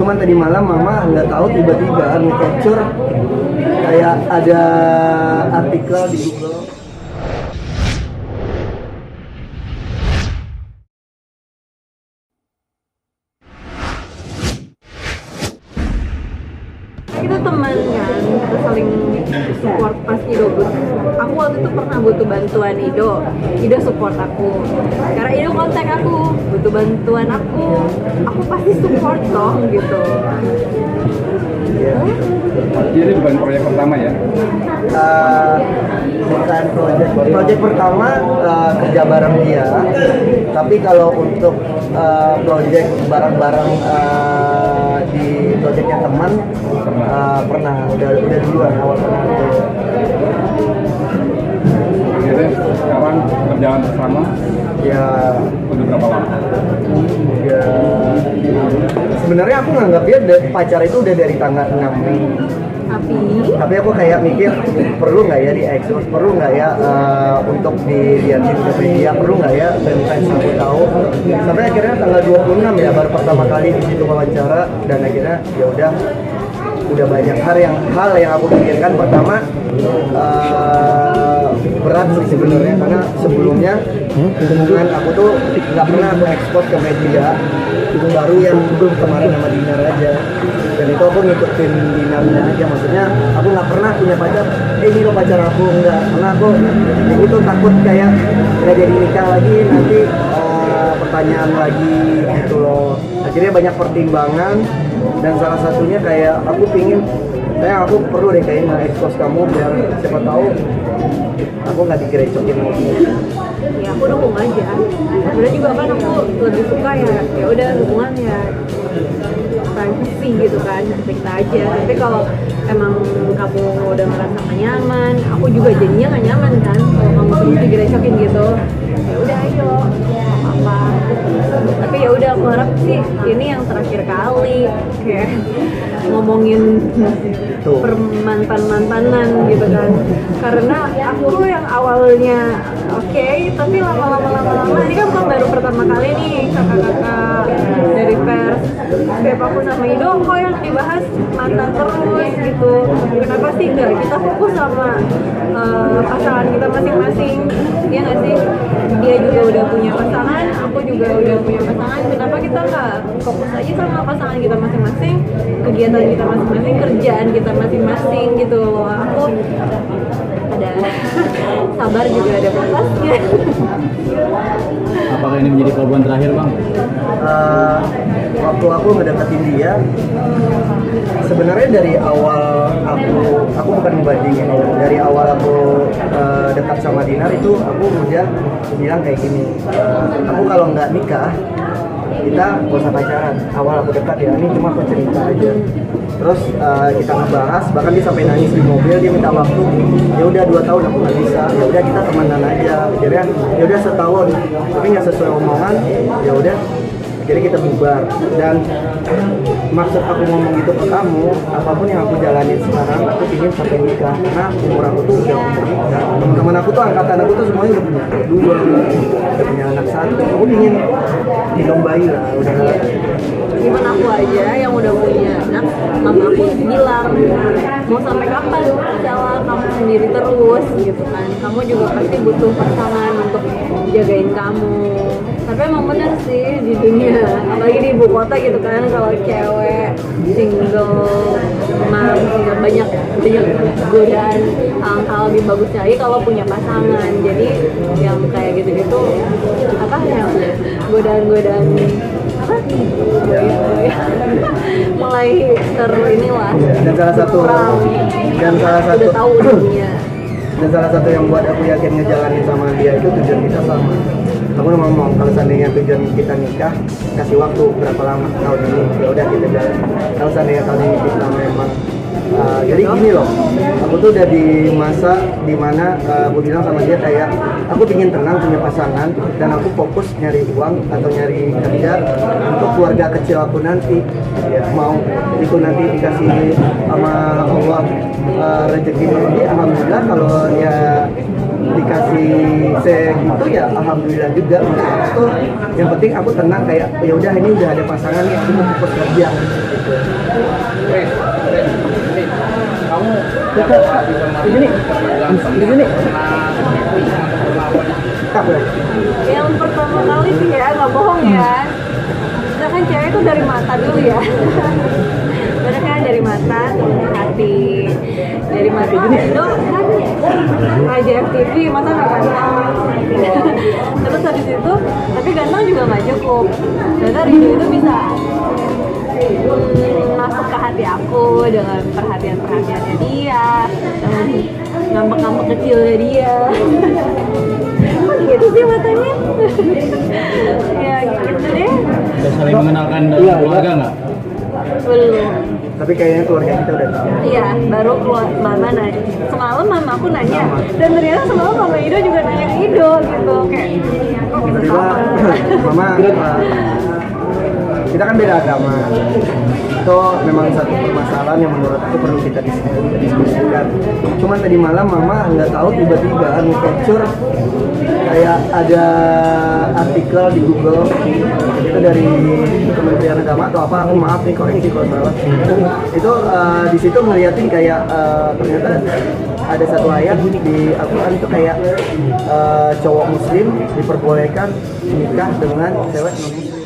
Cuman tadi malam mama nggak tahu tiba-tiba nge-capture kayak ada artikel di Google. Kita teman kan, kita saling support pas Ido butuh. Aku waktu itu pernah butuh bantuan Ido support aku. Karena Ido kontak aku, butuh bantuan aku pasti support dong gitu. Jadi bukan proyek pertama ya? Bukan proyek pertama kerja bareng dia, tapi kalau untuk proyek bareng-bareng di proyeknya teman pernah udah duluan awal pernah itu. Jadi sekarang kerjaan bersama Ya udah berapa lama? ya sebenarnya aku nganggap dia pacar itu udah dari tanggal 6 Mei. Tapi aku kayak mikir perlu nggak ya di expose, perlu nggak ya untuk dilihatin ke media, perlu nggak ya fans aku tahu. Sampai akhirnya tanggal 26 ya baru pertama kali di situ wawancara, dan akhirnya ya udah banyak hal yang aku pikirkan. Pertama berat sih sebenarnya, karena sebelumnya hubungan aku tuh nggak pernah aku expose ke media, itu baru yang kemarin sama Dinar aja, dan itu aku ngikutin Dinarnya aja. Maksudnya aku nggak pernah punya pacar, ini lo pacar aku, enggak, karena aku itu takut kayak nggak jadi nikah lagi nanti pertanyaan lagi gitu loh. Akhirnya banyak pertimbangan, dan salah satunya kayak aku pingin aku perlu deh kayaknya nge-expose kamu biar siapa tahu aku nggak digerecokin lagi. Ya aku dukung aja. Sebenarnya juga kan aku lebih suka ya udah hubungan ya privacy gitu kan, kita aja. Tapi kalau emang kamu udah merasa gak nyaman, aku juga jadinya gak nyaman kan kalau kamu terus digerecokin gitu. Ya udah ayo, apa. Tapi ya udah aku harap sih ini yang terakhir kali kayak ngomongin permantan-mantanan gitu kan. Karena aku yang awalnya oke, tapi lama-lama ini kan bukan baru pertama kali nih kakak-kakak dari pers kayak aku sama Ido kok yang dibahas mantan terus gitu. Kenapa sih enggak kita fokus sama pasangan kita masing-masing, ya nggak sih? Dia juga udah punya pasangan, aku juga udah punya pasangan. Kenapa kita nggak fokus aja sama pasangan kita masing-masing, kegiatan kita masing-masing, kerjaan kita masing-masing gitu loh. Aku ada sabar juga ada batasnya. Apakah ini menjadi korban terakhir, Bang? Waktu aku ngedeketin dia, sebenarnya dari awal aku bukan membandingin, dari awal aku dekat sama Dinar itu aku udah bilang kayak gini, aku kalau nggak nikah kita gak usah pacaran. Awal aku dekat ya, ini cuma aku cerita aja. Terus kita ngebahas, bahkan dia sampai nangis di mobil, dia minta waktu. Ya udah 2 tahun aku nggak bisa. Ya udah kita temenan aja. Akhirnya ya udah setahun, tapi nggak sesuai omongan. Ya udah, jadi kita bubar. Dan maksud aku ngomong gitu ke kamu, apapun yang aku jalanin sekarang, aku ingin sampai nikah. Karena umur aku tuh udah umur nikah. Teman-teman aku tuh, angkatan aku tuh semuanya udah punya anak 2, udah punya anak 1. Aku ingin dilombai lah, udah. Even aku aja yang udah punya anak, mama aku bilang mau sampai kapan jalan kamu sendiri terus gitu kan. Kamu juga pasti butuh pasangan untuk jagain kamu. Tapi emang bener sih di dunia, apalagi di ibu kota gitu kan, kalau cewek single mom banyak godaan. Hal lebih bagus lagi kalau punya pasangan. Jadi yang kayak gitu-gitu apa yang godaan apa mulai inilah. Dan salah satu udah tahu dunia. Dan salah satu yang buat aku yakin ngejalanin sama dia itu tujuan kita sama. Aku ngomong kalau seandainya tujuan kita nikah, kasih waktu berapa lama tahun ini, ya udah kita jalan. Kalau seandainya kali ini kita memang jadi gini loh, aku tuh udah di masa dimana aku bilang sama dia kayak aku pingin tenang punya pasangan, dan aku fokus nyari uang atau nyari kerja untuk keluarga kecil aku nanti. Ya, mau itu nanti dikasih sama Allah rezeki nanti, alhamdulillah. Kalau ya dikasih segitu ya alhamdulillah juga. Maksud aku tuh yang penting aku tenang kayak ya udah ini udah ada pasangan nih, aku mau fokus kerja gitu. Kamu Di sini. Tak boleh. Yang pertama kali sih ya, nggak bohong ya. Nah kan cewek itu dari mata dulu ya. Bener kan, dari mata turun ke hati. Dari mata itu kan Raja FTV, masa nggak ganteng. Terus habis itu, tapi ganteng juga nggak cukup. Ternyata Ridho itu bisa masuk ke hati aku dengan perhatiannya dia, dengan ngambek-ngambek kecilnya dia. Kok gitu sih matanya? Ya gitu deh. Udah saling mengenalkan keluarga nggak? Belum. Tapi kayaknya keluarga kita udah tahu. Iya, baru keluar mama nanya. Semalam mama aku nanya, dan ternyata semalam mama Ido juga nanya ke Ido gitu, kayak kok bisa Tiba-tiba sama? mama kita kan beda agama. Itu memang satu permasalahan yang menurut aku perlu kita diskusikan. Cuman tadi malam mama nggak tahu tiba-tiba capture kayak ada artikel di Google itu dari Kementerian Agama atau apa, aku maaf nih koreksi kalau salah. Itu di situ ngeliatin kayak ternyata ada satu ayat di Al-Quran itu kayak cowok muslim diperbolehkan nikah dengan cewek non muslim.